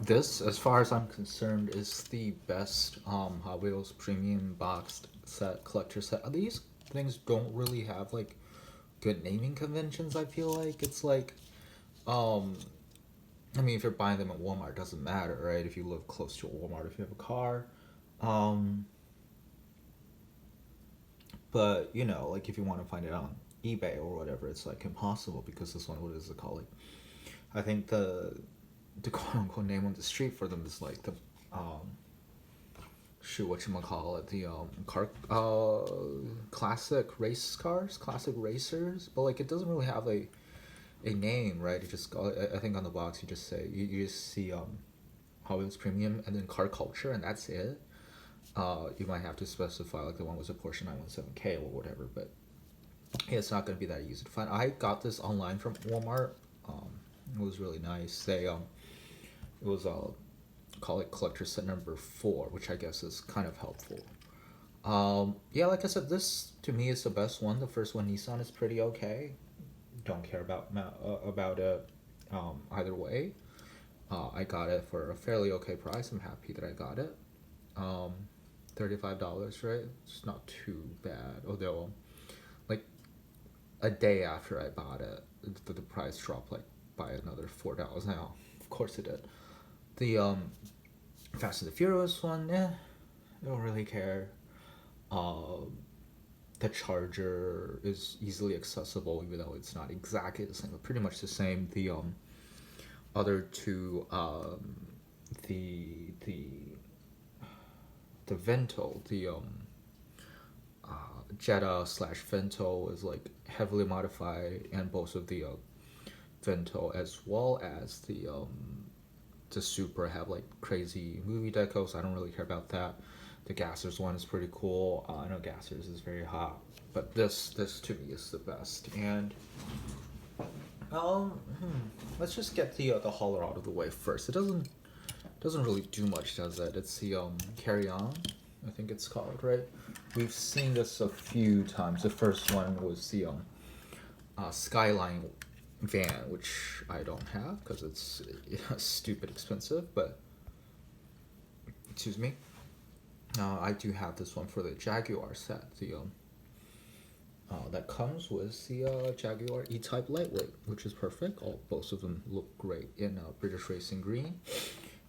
This, as far as I'm concerned, is the best Hot Wheels premium boxed set collector set. These things don't really have like good naming conventions. I feel like it's like, um, I mean, if you're buying them at Walmart, it doesn't matter, right? If you live close to a Walmart, if you have a car, um, but you know, like if you want to find it on eBay or whatever, it's like impossible because this one, what is it called? Like, I think the quote unquote name on the street for them is like the um shoot, what you call it, the car classic race cars, classic racers, but like it doesn't really have a name, right? It just I think on the box you just say you just see Hot Wheels Premium and then car culture, and that's it. You might have to specify like the one was a Porsche 917K or whatever, but yeah, it's not going to be that easy to find. I got this online from Walmart. Um, it was really nice. It was call it collector set number 4, which I guess is kind of helpful. Yeah, like I said, this to me is the best one. The first one, Nissan, is pretty okay. Don't care about it either way. I got it for a fairly okay price. I'm happy that I got it. Um, $35, right? It's not too bad. Although, like a day after I bought it, the price dropped like by another $4. Now, of course it did. The Fast and the Furious one, I don't really care. Um, the charger is easily accessible, even though it's not exactly the same, but pretty much the same. The other two, the the the Vento, the Jetta slash Vento is like heavily modified, and both of the Vento as well as the Supra have like crazy movie decos. I don't really care about that. The Gassers one is pretty cool. I know Gassers is very hot, but this to me is the best. And let's just get the hauler out of the way first. It doesn't really do much, does it? It's the Carry On, I think it's called, right? We've seen this a few times. The first one was the Skyline van, which I don't have because it's stupid expensive. But excuse me, I do have this one for the Jaguar set. The that comes with the Jaguar E-Type Lightweight, which is perfect. Both of them look great in British Racing Green.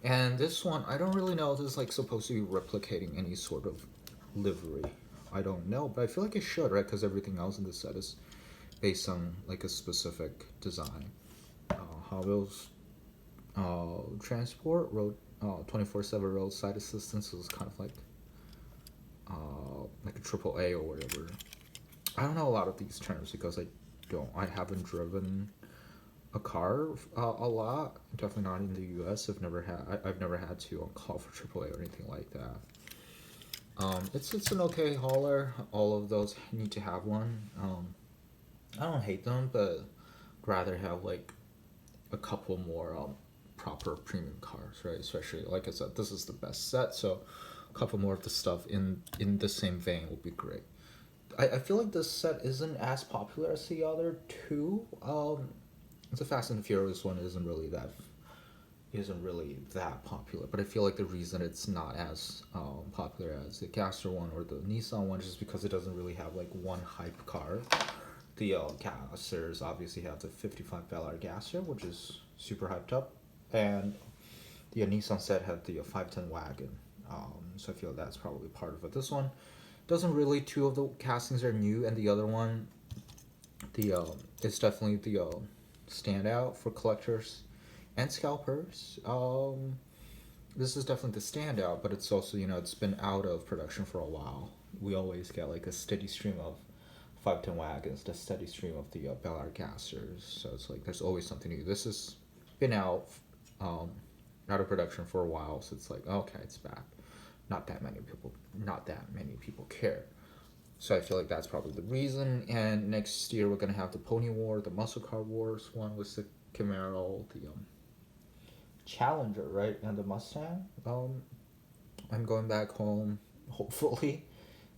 And this one, I don't really know if this is like supposed to be replicating any sort of livery. I don't know, but I feel like it should, right? Because everything else in the set is based on like a specific design. Hot Wheels transport road 24/7 roadside assistance is kind of like a triple A or whatever. I don't know a lot of these terms because I haven't driven a car a lot. Definitely not in the U.S. I've never had to call for AAA or anything like that. It's an okay hauler. All of those need to have one. I don't hate them, but rather have like a couple more proper premium cars, right? Especially like I said, this is the best set, so a couple more of the stuff in the same vein would be great. I feel like this set isn't as popular as the other two. The Fast and the Furious one isn't really that popular, but I feel like the reason it's not as popular as the Caster one or the Nissan one is just because it doesn't really have like one hype car. The Casters obviously have the 55 Bel Air Gaster, which is super hyped up, and the Nissan set had the 510 wagon. So I feel that's probably part of it. This one doesn't really. Two of the castings are new, and the other one, the it's definitely the standout for collectors and scalpers. This is definitely the standout, but it's also it's been out of production for a while. We always get like a steady stream of 510 wagons, the steady stream of the Bel Air Casters. So it's like there's always something new. This has been um, out of production for a while, so it's like okay, it's back. Not that many people care. So I feel like that's probably the reason. And next year we're gonna have the Pony War, the Muscle Car Wars one with the Camaro, the Challenger, right, and the Mustang. I'm going back home, hopefully,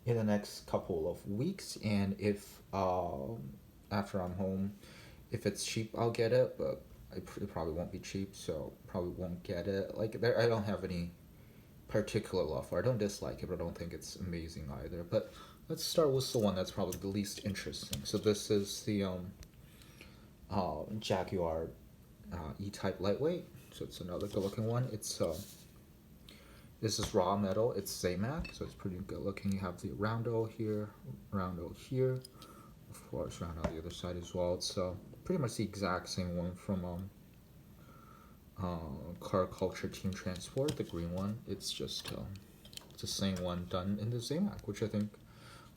in the next couple of weeks, and if after I'm home, if it's cheap, I'll get it. But it probably won't be cheap, so probably won't get it. Like there, I don't have any particular love for. I don't dislike it, but I don't think it's amazing either. But let's start with the one that's probably the least interesting. So this is the Jaguar E-Type lightweight. So it's another good-looking one. It's this is raw metal. It's Zamac, so it's pretty good looking. You have the roundo here, of course, round on the other side as well. It's pretty much the exact same one from Car Culture Team Transport, the green one. It's just it's the same one done in the Zamac, which I think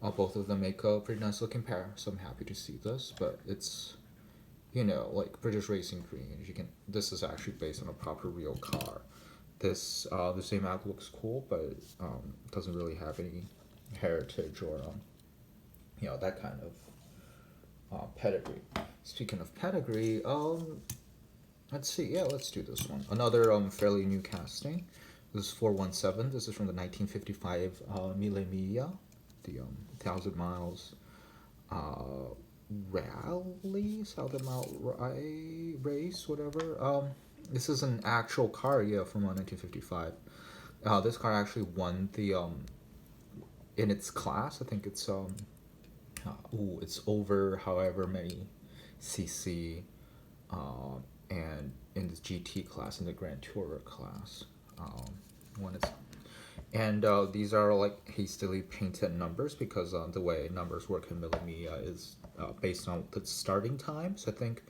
both of them make a pretty nice looking pair. So I'm happy to see this, but it's like British Racing Green. You can. This is actually based on a proper real car. This the Zamac looks cool, but doesn't really have any heritage or that kind of pedigree. Speaking of pedigree, let's see. Yeah, let's do this one. Another fairly new casting. This is 417. This is from the 1955 Mille Miglia, the 1,000 miles rally, 1,000 mile race, whatever. This is an actual car, yeah, from 1955. This car actually won the in its class. I think it's it's over however many cc, and in the GT class, in the Grand Tourer class, when it's and these are like hastily painted numbers because the way numbers work in Mille Miglia is based on the starting time. So I think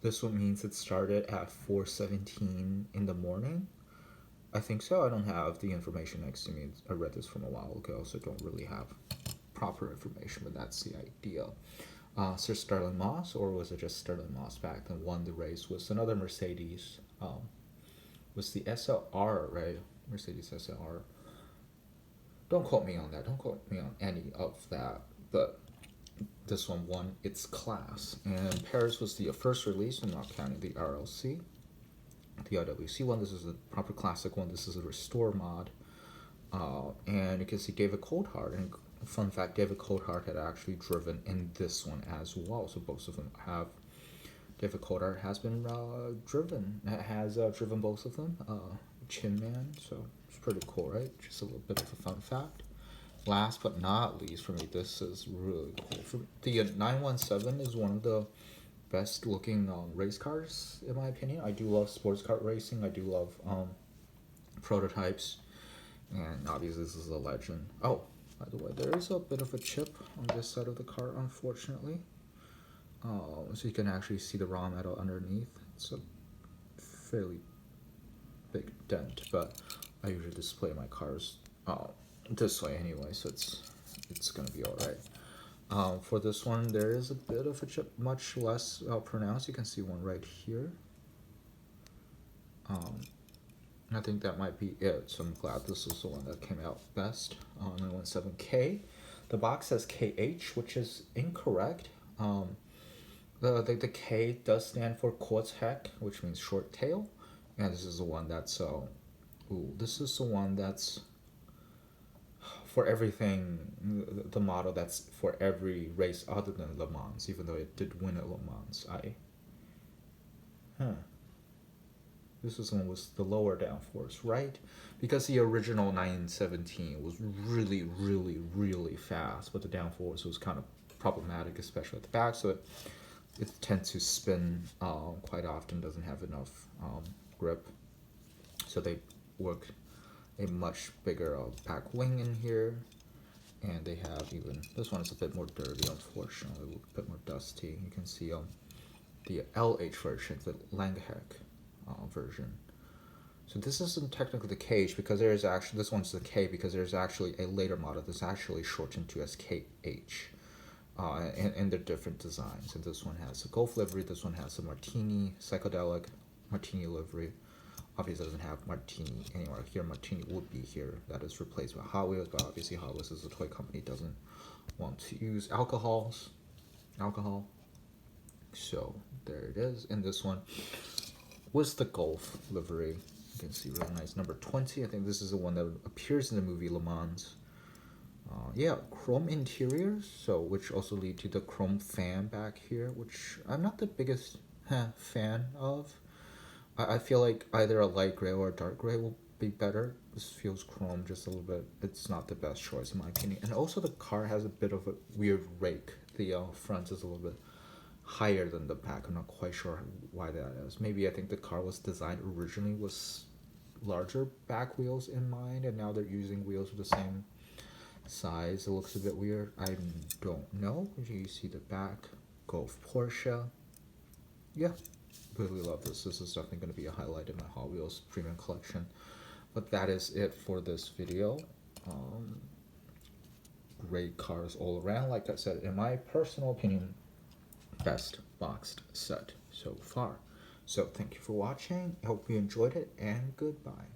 this one means it started at 4:17 in the morning. I think so. I don't have the information next to me. I read this from a while ago, so I don't really have proper information, but that's the idea. Sir Stirling Moss, or was it just Stirling Moss back then, won the race with another Mercedes. Was the SLR, right? Mercedes SLR. Don't quote me on that. Don't quote me on any of that. But this one won its class. And Paris was the first release, I'm not counting the RLC. The RWC one, this is a proper classic one. This is a restore mod. And you can see David Coulthard. And fun fact, David Coulthard had actually driven in this one as well. So both of them have. David Coulthard has been driven both of them. Chin Man, so it's pretty cool, right? Just a little bit of a fun fact. Last but not least, for me, this is really cool. The 917 is one of the best looking race cars, in my opinion. I do love sports car racing. I do love prototypes. And obviously, this is a legend. Oh, by the way, there is a bit of a chip on this side of the car, unfortunately. So you can actually see the raw metal underneath. It's a fairly big dent, but I usually display my cars this way anyway, so it's gonna be all right. For this one, there is a bit of a chip, much less pronounced. You can see one right here. I think that might be it, so I'm glad this is the one that came out best on 917K. The box says KH, which is incorrect. The K does stand for Kurzheck, which means short tail, and this is the one that's this is the one that's for everything, the model that's for every race other than Le Mans, even though it did win at Le Mans. This is the one with the lower downforce, right? Because the original 917 was really, really, really fast, but the downforce was kind of problematic, especially at the back, so it tends to spin quite often, doesn't have enough grip. So they worked a much bigger back wing in here, and they have even, this one is a bit more dirty, unfortunately, a bit more dusty. You can see the LH version, the Langheck version. So this isn't technically the KH because there is actually, this one's the K because there's actually a later model that's actually shortened to as KH. And they're different designs. And this one has a Golf livery, this one has a Martini, psychedelic Martini livery. Obviously it doesn't have Martini anywhere here. Martini would be here. That is replaced by Hot Wheels, but obviously Hot Wheels as a toy company doesn't want to use alcohol. So there it is. And this one was the Golf livery. You can see really nice. Number 20, I think this is the one that appears in the movie Le Mans. Yeah, chrome interiors, so which also lead to the chrome fan back here, which I'm not the biggest fan of. I feel like either a light gray or a dark gray will be better. This feels chrome just a little bit. It's not the best choice in my opinion. And also the car has a bit of a weird rake. The front is a little bit higher than the back. I'm not quite sure why that is. Maybe I think the car was designed originally with larger back wheels in mind, and now they're using wheels with the same size. It looks a bit weird. I don't know. You see the back. Golf Porsche. Yeah, really love this. This is definitely going to be a highlight in my Hot Wheels premium collection. But that is it for this video. Um, Great cars all around. Like I said, in my personal opinion, best boxed set so far. So thank you for watching. I hope you enjoyed it, and goodbye.